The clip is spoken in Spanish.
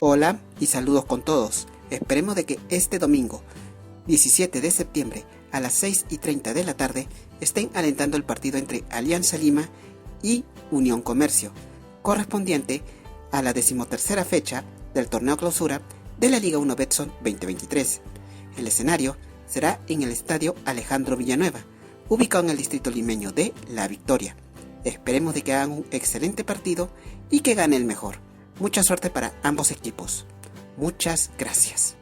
Hola y saludos con todos. Esperemos de que este domingo, 17 de septiembre, a las 6:30 de la tarde, estén alentando el partido entre Alianza Lima y Unión Comercio, correspondiente a la 13ª fecha del torneo clausura de la Liga 1 Betson 2023. El escenario será en el Estadio Alejandro Villanueva, ubicado en el distrito limeño de La Victoria. Esperemos de que hagan un excelente partido y que gane el mejor. Mucha suerte para ambos equipos. Muchas gracias.